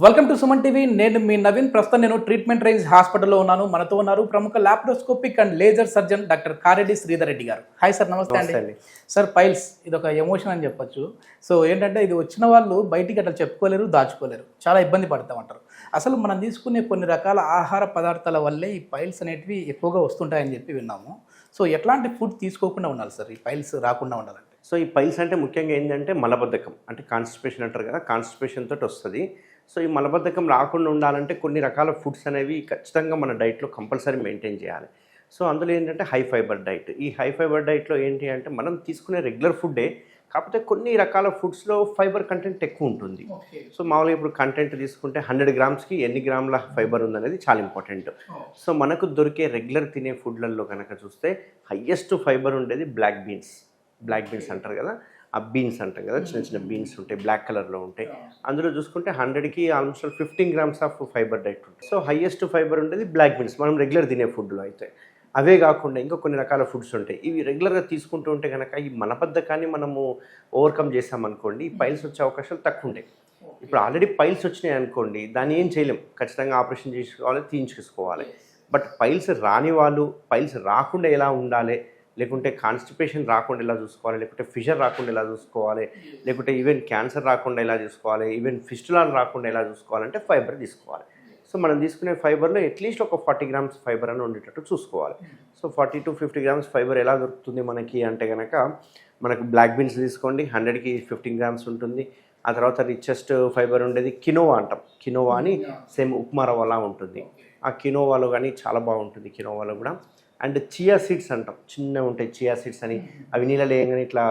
Welcome to Suman TV. నేను మీ నవీన్. ప్రస్తుతం నేను ట్రీట్మెంట్ రేంజ్ హాస్పిటల్లో ఉన్నాను. మనతో ఉన్నారు ప్రముఖ laparoscopic and laser surgeon doctor Kareddy Sridhar Reddy గారు. హాయ్ సార్, నమస్తే అండి. సార్, పైల్స్ ఇది ఒక ఎమోషన్ అని చెప్పొచ్చు. సో ఏంటంటే ఇది వచ్చిన వాళ్ళు బయటికి అట్లా చెప్పుకోలేరు, దాచుకోలేరు, చాలా ఇబ్బంది పడతామంటారు. అసలు మనం తీసుకునే కొన్ని రకాల ఆహార పదార్థాల వల్లే ఈ పైల్స్ అనేటివి ఎక్కువగా వస్తుంటాయని చెప్పి విన్నాము. సో ఎట్లాంటి ఫుడ్ తీసుకోకుండా ఉండాలి సార్ ఈ పైల్స్ రాకుండా ఉండాలంటే? సో ఈ పైల్స్ అంటే ముఖ్యంగా ఏంటంటే మలబద్ధకం, అంటే కాన్స్టిపేషన్ అంటారు కదా, కాన్స్టిపేషన్ తోటి వస్తుంది. సో ఈ మలబద్ధకం రాకుండా ఉండాలంటే కొన్ని రకాల ఫుడ్స్ అనేవి ఖచ్చితంగా మన డైట్లో కంపల్సరీ మెయింటైన్ చేయాలి. సో అందులో ఏంటంటే హై ఫైబర్ డైట్. ఈ హై ఫైబర్ డైట్లో ఏంటి అంటే మనం తీసుకునే రెగ్యులర్ ఫుడ్డే, కాకపోతే కొన్ని రకాల ఫుడ్స్లో ఫైబర్ కంటెంట్ ఎక్కువ ఉంటుంది. సో మామూలుగా ఇప్పుడు కంటెంట్ తీసుకుంటే 100 గ్రామ్స్కి ఎన్ని గ్రాముల ఫైబర్ ఉందనేది చాలా ఇంపార్టెంట్. సో మనకు దొరికే రెగ్యులర్ తినే ఫుడ్లలో కనుక చూస్తే హయ్యెస్ట్ ఫైబర్ ఉండేది బ్లాక్ బీన్స్ అంటారు కదా, ఆ బీన్స్ అంటాం కదా, చిన్న చిన్న బీన్స్ ఉంటాయి, బ్లాక్ కలర్లో ఉంటాయి. అందులో చూసుకుంటే 100కి almost 15 grams of fibre diet ఉంటుంది. సో హయ్యెస్ట్ ఫైబర్ ఉండేది బ్లాక్ బీన్స్ మనం రెగ్యులర్ తినే ఫుడ్లో. అయితే అవే కాకుండా ఇంకా కొన్ని రకాల ఫుడ్స్ ఉంటాయి. ఇవి రెగ్యులర్గా తీసుకుంటూ ఉంటే కనుక ఈ మలబద్ధకాన్ని మనము ఓవర్కమ్ చేసామనుకోండి, ఈ పైల్స్ వచ్చే అవకాశాలు తక్కువ ఉంటాయి. ఇప్పుడు ఆల్రెడీ పైల్స్ వచ్చినాయి అనుకోండి, దాన్ని ఏం చేయలేం, ఖచ్చితంగా ఆపరేషన్ చేసుకోవాలి, తీయించుకోవాలి. బట్ పైల్స్ రాని వాళ్ళు పైల్స్ రాకుండా ఎలా ఉండాలి, లేకుంటే కాన్స్టిపేషన్ రాకుండా ఎలా చూసుకోవాలి, లేకుంటే ఫిషర్ రాకుండా ఎలా చూసుకోవాలి, లేకుంటే ఈవెన్ క్యాన్సర్ రాకుండా ఎలా చూసుకోవాలి, ఈవెన్ ఫిస్టులాలు రాకుండా ఎలా చూసుకోవాలంటే ఫైబర్ తీసుకోవాలి. సో మనం తీసుకునే ఫైబర్లో అట్లీస్ట్ ఒక 40 గ్రామ్స్ ఫైబర్ అని ఉండేటట్టు చూసుకోవాలి. సో 40 to 50 గ్రామ్స్ ఫైబర్ ఎలా దొరుకుతుంది మనకి అంటే కనుక, మనకు బ్లాక్ బీన్స్ తీసుకోండి, 100కి 15 గ్రామ్స్ ఉంటుంది. ఆ తర్వాత రిచెస్ట్ ఫైబర్ ఉండేది కినోవా అంటాం. కినోవా అని సేమ్ ఉప్మా రవ్వలా ఉంటుంది. ఆ కినోవాలో కానీ చాలా బాగుంటుంది, కినోవాలో కూడా. అండ్ చియా సీడ్స్ అంటాం, చిన్నగా ఉంటాయి చియా సీడ్స్ అని, అవి నీళ్ళలో వేయగానే ఇట్లా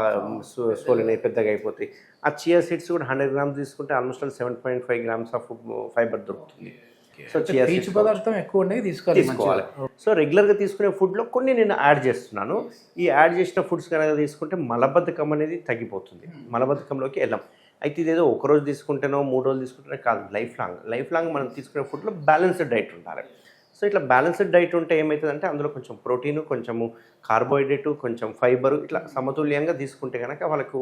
సోలినాయి, పెద్దగా అయిపోతాయి. ఆ చియా సీడ్స్ కూడా 100 గ్రామ్స్ తీసుకుంటే ఆల్మోస్ట్ 7.5 గ్రామ్స్ ఆఫ్ ఫైబర్ దొరుకుతుంది. సో చియా సీడ్స్ పదార్థం ఎక్కువ ఉండేది తీసుకోవాలి. సో రెగ్యులర్గా తీసుకునే ఫుడ్లో కొన్ని నేను యాడ్ చేస్తున్నాను. ఈ యాడ్ చేసిన ఫుడ్స్ కనుక తీసుకుంటే మలబద్ధకం అనేది తగ్గిపోతుంది, మలబద్ధకంలోకి వెళ్ళాం. అయితే ఇదేదో ఒకరోజు తీసుకుంటేనో 3 రోజులు తీసుకుంటేనే కాదు, లైఫ్ లాంగ్ మనం తీసుకునే ఫుడ్లో బ్యాలెన్స్డ్ డైట్ ఉండాలి. సో ఇట్లా బ్యాలెన్స్డ్ డైట్ ఉంటే ఏమవుతుందంటే అందులో కొంచెం ప్రోటీను, కొంచెము కార్బోహైడ్రేటు, కొంచెం ఫైబరు, ఇట్లా సమతుల్యంగా తీసుకుంటే కనుక వాళ్ళకు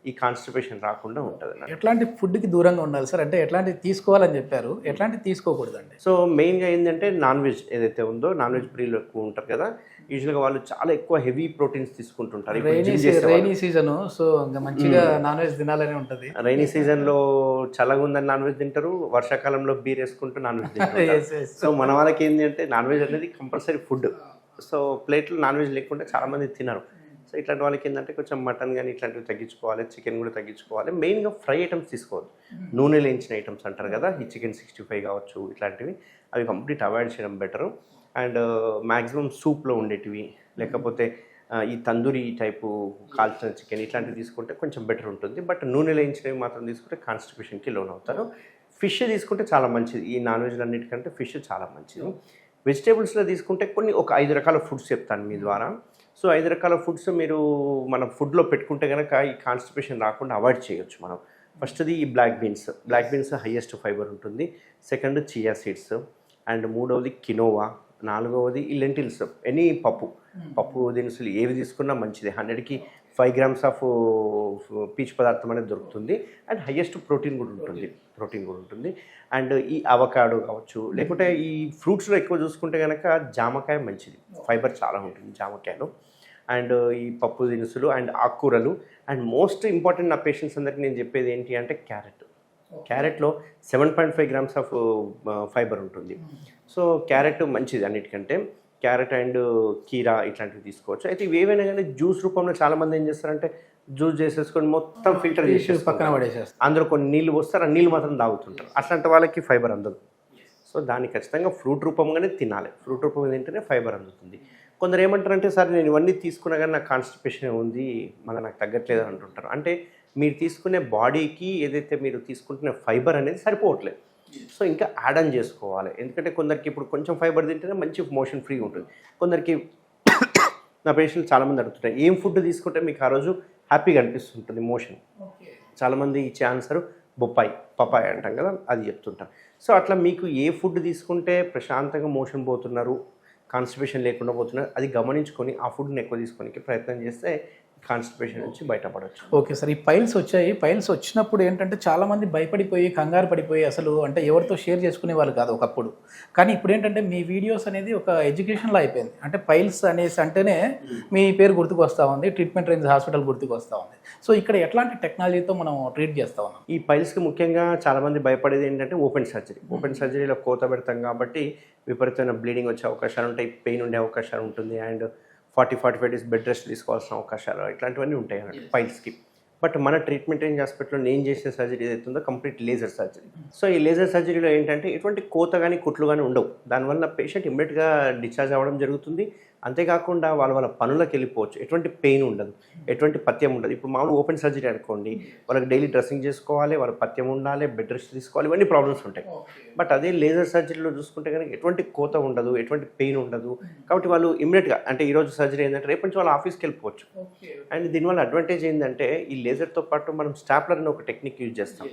ఈ కాన్స్టిపేషన్ రాకుండా ఉంటుంది. ఎట్లాంటి ఫుడ్కి దూరంగా ఉండాలి సార్? అంటే ఎట్లాంటివి తీసుకోవాలని చెప్పారు, ఎట్లాంటివి తీసుకోకూడదండి? సో మెయిన్గా ఏంటంటే నాన్ వెజ్ ఏదైతే ఉందో, నాన్ వెజ్ ప్రియులు ఎక్కువ ఉంటారు కదా, యూజువల్గా వాళ్ళు చాలా ఎక్కువ హెవీ ప్రోటీన్స్ తీసుకుంటుంటారు. రైనీ సీజన్, సో ఇంకా మంచిగా నాన్ వెజ్ తినాలని ఉంటుంది. రైనీ సీజన్లో చల్లగా ఉందని నాన్ వెజ్ తింటారు, వర్షాకాలంలో బీర్ వేసుకుంటూ నాన్ వెజ్ తింటారు. సో మన వాళ్ళకి ఏంటి అంటే నాన్ వెజ్ అనేది కంపల్సరీ ఫుడ్. సో ప్లేట్లో నాన్ వెజ్ లేకుంటే చాలామంది తినరు. సో ఇట్లాంటి వాళ్ళకి ఏంటంటే కొంచెం మటన్ కానీ ఇట్లాంటివి తగ్గించుకోవాలి, చికెన్ కూడా తగ్గించుకోవాలి. మెయిన్గా ఫ్రై ఐటమ్స్ తీసుకోవద్దు, నూనె లేయించిన ఐటమ్స్ అంటారు కదా, ఈ చికెన్ 65 కావచ్చు, ఇట్లాంటివి అవి కంప్లీట్ అవాయిడ్ చేయడం బెటరు. అండ్ మ్యాక్సిమం సూప్లో ఉండేటివి, లేకపోతే ఈ తందూరి టైపు కాల్చిన చికెన్ ఇట్లాంటివి తీసుకుంటే కొంచెం బెటర్ ఉంటుంది. బట్ నూనె లేయించినవి మాత్రం తీసుకుంటే కాన్స్టిపేషన్కి లోన్ అవుతారు. ఫిష్ తీసుకుంటే చాలా మంచిది, ఈ నాన్ వెజ్లు అన్నిటికంటే ఫిష్ చాలా మంచిది. వెజిటేబుల్స్లో తీసుకుంటే ఒక 5 రకాల ఫుడ్స్ చెప్తాను మీ ద్వారా. సో 5 రకాల ఫుడ్స్ మీరు మన ఫుడ్లో పెట్టుకుంటే కనుక ఈ కాన్స్టిపేషన్ రాకుండా అవాయిడ్ చేయొచ్చు మనం. ఫస్ట్ది ఈ బ్లాక్ బీన్స్ హైయెస్ట్ ఫైబర్ ఉంటుంది. సెకండ్ చియా సీడ్స్, అండ్ మూడవది కినోవా, నాలుగవది ఈ లెంటిల్స్, ఎనీ పప్పు దినుసులు ఏవి తీసుకున్నా మంచిది. 100కి 5 గ్రామ్స్ ఆఫ్ పీచు పదార్థం అనేది దొరుకుతుంది. అండ్ హయ్యెస్ట్ ప్రోటీన్ కూడా ఉంటుంది. అండ్ ఈ అవకాడో కావచ్చు, లేకుంటే ఈ ఫ్రూట్స్లో ఎక్కువ చూసుకుంటే కనుక జామకాయ మంచిది, ఫైబర్ చాలా ఉంటుంది జామకాయలో. అండ్ ఈ పప్పు దినుసులు అండ్ ఆకుకూరలు. అండ్ మోస్ట్ ఇంపార్టెంట్ నా పేషెంట్స్ అందరికీ నేను చెప్పేది ఏంటి అంటే క్యారెట్లో 7.5 గ్రామ్స్ ఆఫ్ ఫైబర్ ఉంటుంది. సో క్యారెట్ మంచిది అన్నిటికంటే. క్యారెట్ అండ్ కీరా ఇట్లాంటివి తీసుకోవచ్చు. అయితే ఇవి ఏవైనా కానీ జ్యూస్ రూపంలో చాలామంది ఏం చేస్తారంటే జ్యూస్ చేసేసుకొని మొత్తం ఫిల్టర్ చేసి పక్కన పడేసేస్తారు, అందులో కొన్ని నీళ్ళు పోస్తారు, ఆ నీళ్ళు మాత్రం తాగుతుంటారు. అట్లాంటి వాళ్ళకి ఫైబర్ అందదు. సో దాన్ని ఖచ్చితంగా ఫ్రూట్ రూపంగానే తినాలి, ఫ్రూట్ రూపంగా తింటేనే ఫైబర్ అందుతుంది. కొందరు ఏమంటారంటే సార్ నేను ఇవన్నీ తీసుకున్నా కానీ నాకు కాన్స్టిపేషన్ ఉంది, మళ్ళీ నాకు తగ్గట్లేదు అని అంటుంటారు. అంటే మీరు తీసుకునే బాడీకి ఏదైతే మీరు తీసుకుంటున్న ఫైబర్ అనేది సరిపోవట్లేదు. సో ఇంకా యాడ్ ఆన్ చేసుకోవాలి. ఎందుకంటే కొందరికి ఇప్పుడు కొంచెం ఫైబర్ తింటేనే మంచి మోషన్ ఫ్రీ ఉంటుంది. కొందరికి నా పేషెంట్లు చాలామంది అడుగుతుంటారు ఏం ఫుడ్ తీసుకుంటే మీకు ఆ రోజు హ్యాపీగా అనిపిస్తుంటుంది మోషన్. చాలామంది ఇచ్చే ఆన్సర్ పపాయ అంటాం కదా, అది చెప్తుంటారు. సో అట్లా మీకు ఏ ఫుడ్ తీసుకుంటే ప్రశాంతంగా మోషన్ పోతున్నారు, కాన్స్టిపేషన్ లేకుండా పోతున్నారు, అది గమనించుకొని ఆ ఫుడ్ని ఎక్కువ తీసుకోవడానికి ప్రయత్నం చేస్తే కాన్స్టిపేషన్ నుంచి బయటపడవచ్చు. ఓకే సార్, ఈ పైల్స్ వచ్చాయి. పైల్స్ వచ్చినప్పుడు ఏంటంటే చాలామంది భయపడిపోయి కంగారు పడిపోయి అసలు అంటే ఎవరితో షేర్ చేసుకునే వాళ్ళు కాదు ఒకప్పుడు. కానీ ఇప్పుడు ఏంటంటే మీ వీడియోస్ అనేది ఒక ఎడ్యుకేషన్లో అయిపోయింది. అంటే పైల్స్ అనేసి అంటేనే మీ పేరు గుర్తుకు వస్తూ ఉంది, ట్రీట్మెంట్ రేంజ్ హాస్పిటల్ గుర్తుకు వస్తూ ఉంది. సో ఇక్కడ ఎట్లాంటి టెక్నాలజీతో మనం ట్రీట్ చేస్తూ ఉన్నాం? ఈ పైల్స్కి ముఖ్యంగా చాలామంది భయపడేది ఏంటంటే ఓపెన్ సర్జరీ. ఓపెన్ సర్జరీలో కోత పెడతాం కాబట్టి విపరీతమైన బ్లీడింగ్ వచ్చే అవకాశాలు ఉంటాయి, పెయిన్ ఉండే అవకాశాలు ఉంటుంది, అండ్ 40-45 డేస్ బెడ్ రెస్ట్ తీసుకోవాల్సిన అవకాశాలు ఇట్లాంటివన్నీ ఉంటాయి అన్నట్టు పైల్స్కి. బట్ మన ట్రీట్మెంట్ రేంజ్ హాస్పిటల్లో నేను చేసే సర్జరీ ఏదైతుందో కంప్లీట్ లేజర్ సర్జరీ. సో ఈ లేజర్ సర్జరీలో ఏంటంటే ఎటువంటి కోత కానీ కుట్లు కానీ ఉండవు. దానివల్ల పేషెంట్ ఇమ్మీడియట్గా డిశ్చార్జ్ అవ్వడం జరుగుతుంది. అంతేకాకుండా వాళ్ళ పనులకు వెళ్ళిపోవచ్చు, ఎటువంటి పెయిన్ ఉండదు, ఎటువంటి పథ్యం ఉండదు. ఇప్పుడు మామూలు ఓపెన్ సర్జరీ అనుకోండి, వాళ్ళకి డైలీ డ్రెస్సింగ్ చేసుకోవాలి, వాళ్ళ పథ్యం ఉండాలి, బెడ్ రెస్ట్ తీసుకోవాలి, ఇవన్నీ ప్రాబ్లమ్స్ ఉంటాయి. బట్ అదే లేజర్ సర్జరీలో చూసుకుంటే కనుక ఎటువంటి కోత ఉండదు, ఎటువంటి పెయిన్ ఉండదు. కాబట్టి వాళ్ళు ఇమ్మీడియట్గా అంటే ఈరోజు సర్జరీ ఏంటంటే రేపు నుంచి వాళ్ళు ఆఫీస్కి వెళ్ళిపోవచ్చు. అండ్ దీనివల్ల అడ్వాంటేజ్ ఏంటంటే ఈ లేజర్తో పాటు మనం స్టాప్లర్ అనే ఒక టెక్నిక్ యూజ్ చేస్తాం.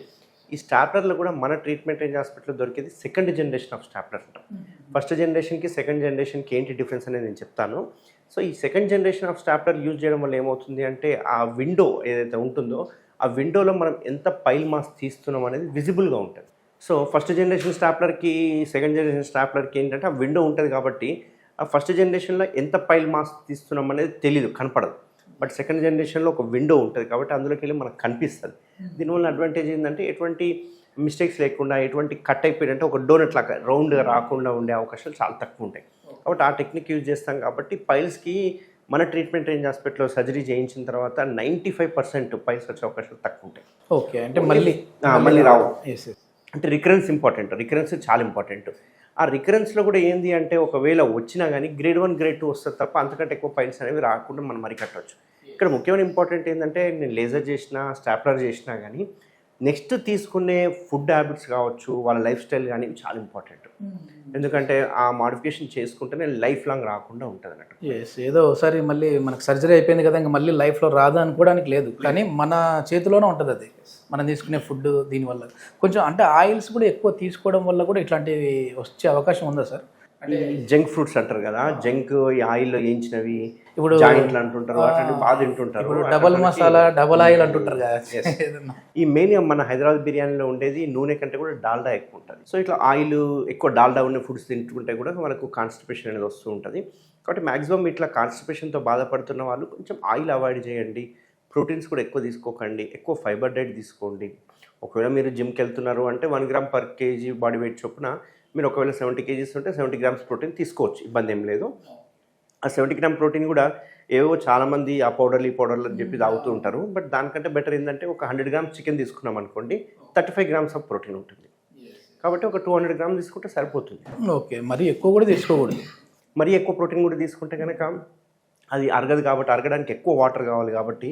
ఈ స్టాప్లర్లో కూడా మన ట్రీట్మెంట్ రేంజ్ హాస్పిటల్లో దొరికేది సెకండ్ జనరేషన్ ఆఫ్ స్టాప్లర్ అంటాం. ఫస్ట్ జనరేషన్కి సెకండ్ జనరేషన్కి ఏంటి డిఫరెన్స్ అనేది నేను చెప్తాను. సో ఈ second generation of stapler use చేయడం వల్ల ఏమవుతుంది అంటే ఆ విండో ఏదైతే ఉంటుందో ఆ విండోలో మనం ఎంత పైల్ మాస్ తీస్తున్నాం అనేది విజిబుల్గా ఉంటుంది. సో ఫస్ట్ జనరేషన్ స్టాప్లర్కి సెకండ్ జనరేషన్ స్టాప్లర్కి ఏంటంటే ఆ విండో ఉంటుంది కాబట్టి ఆ ఫస్ట్ జనరేషన్లో ఎంత పైల్ మాస్ తీస్తున్నాం అనేది తెలీదు, కనపడదు. బట్ సెకండ్ జనరేషన్లో ఒక విండో ఉంటుంది కాబట్టి అందులోకి వెళ్ళి మనకు కనిపిస్తుంది. దీనివల్ల అడ్వాంటేజ్ ఏంటంటే ఎటువంటి మిస్టేక్స్ లేకుండా, ఎటువంటి కట్ అయిపోయినట్టు ఒక డోనట్ లాగా రౌండ్గా రాకుండా ఉండే అవకాశాలు చాలా తక్కువ ఉంటాయి. కాబట్టి ఆ టెక్నిక్ యూజ్ చేస్తాం కాబట్టి పైల్స్కి మన ట్రీట్మెంట్ రేంజ్ హాస్పిటల్లో సర్జరీ చేయించిన తర్వాత 95% పైల్స్ వచ్చే అవకాశాలు తక్కువ ఉంటాయి. ఓకే, అంటే మళ్ళీ రావు. అంటే రికరెన్స్ ఇంపార్టెంట్, రికరెన్స్ చాలా ఇంపార్టెంట్. ఆ రికరెన్స్లో కూడా ఏంది అంటే ఒకవేళ వచ్చినా కానీ గ్రేడ్ 1 గ్రేడ్ 2 వస్తుంది తప్ప అంతకంటే ఎక్కువ పైల్స్ అనేవి రాకుండా మనం అరికట్టవచ్చు. ఇక్కడ ముఖ్యమైన ఇంపార్టెంట్ ఏంటంటే నేను లేజర్ చేసినా స్టాప్లర్ చేసినా కానీ నెక్స్ట్ తీసుకునే ఫుడ్ హ్యాబిట్స్ కావచ్చు, వాళ్ళ లైఫ్ స్టైల్ కానీ చాలా ఇంపార్టెంట్. ఎందుకంటే ఆ మాడిఫికేషన్ చేసుకుంటేనే లైఫ్ లాంగ్ రాకుండా ఉంటుంది అన్నట్టు. ఏదో ఒకసారి మళ్ళీ మనకు సర్జరీ అయిపోయింది కదా, ఇంకా మళ్ళీ లైఫ్లో రాదు అనుకోవడానికి లేదు. కానీ మన చేతిలోనే ఉంటుంది అది, మనం తీసుకునే ఫుడ్. దీనివల్ల కొంచెం అంటే ఆయిల్స్ కూడా ఎక్కువ తీసుకోవడం వల్ల కూడా ఇట్లాంటివి వచ్చే అవకాశం ఉందా సార్? అంటే జంక్ ఫ్రూట్స్ అంటారు కదా, జంక్ ఈ ఆయిల్లో వేయించినవి ఇప్పుడు జాయింట్లు అంటుంటారు, అట్లాంటివి బాగా తింటుంటారు. డబల్ మసాలా, డబల్ ఆయిల్ అంటుంటారు కదా. ఈ మెయిన్ మన హైదరాబాద్ బిర్యానీలో ఉండేది నూనె కంటే కూడా డాల్డా ఎక్కువ ఉంటుంది. సో ఇట్లా ఆయిల్ ఎక్కువ డాల్డా ఉన్న ఫుడ్స్ తింటుంటే కూడా మనకు కాన్స్టిపేషన్ అనేది వస్తూ ఉంటుంది. కాబట్టి మ్యాక్సిమం ఇట్లా కాన్స్టిపేషన్తో బాధపడుతున్న వాళ్ళు కొంచెం ఆయిల్ అవాయిడ్ చేయండి, ప్రోటీన్స్ కూడా ఎక్కువ తీసుకోకండి, ఎక్కువ ఫైబర్ డైట్ తీసుకోండి. ఒకవేళ మీరు జిమ్కి వెళ్తున్నారు అంటే 1 gram per KG body weight చొప్పున మీరు ఒకవేళ 70 కేజీస్ ఉంటే 70 గ్రామ్స్ ప్రోటీన్ తీసుకోవచ్చు, ఇబ్బంది ఏం లేదు. ఆ 70 గ్రామ్ ప్రోటీన్ కూడా ఏవో చాలామంది ఆ పౌడర్లు ఈ పౌడర్లు అని చెప్పి తాగుతూ ఉంటారు. బట్ దానికంటే బెటర్ ఏంటంటే ఒక 100 గ్రామ్స్ చికెన్ తీసుకున్నాం అనుకోండి, 35 గ్రామ్స్ ఆఫ్ ప్రోటీన్ ఉంటుంది. కాబట్టి ఒక 200 గ్రామ్స్ తీసుకుంటే సరిపోతుంది. ఓకే, మరి ఎక్కువ కూడా తీసుకోకూడదు. మరీ ఎక్కువ ప్రోటీన్ కూడా తీసుకుంటే కనుక అది అరగదు. కాబట్టి అరగడానికి ఎక్కువ వాటర్ కావాలి. కాబట్టి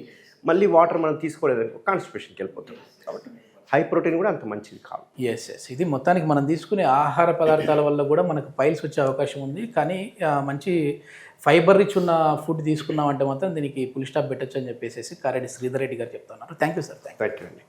మళ్ళీ వాటర్ మనం తీసుకోలేదనుకో కాన్స్టిపేషన్కి వెళ్ళిపోతుంది. కాబట్టి హై ప్రోటీన్ కూడా అంత మంచిది కాదు. ఎస్, ఇది మొత్తానికి మనం తీసుకునే ఆహార పదార్థాల వల్ల కూడా మనకు పైల్స్ వచ్చే అవకాశం ఉంది. కానీ మంచి ఫైబర్ రిచ్ ఉన్న ఫుడ్ తీసుకున్నామంటే మాత్రం దీనికి ఫుల్ స్టాప్ పెట్టచ్చు అని చెప్పేసి కారెడ్డి శ్రీధర్ రెడ్డి గారు చెప్తున్నారు. Thank you sir. Thank you అండి.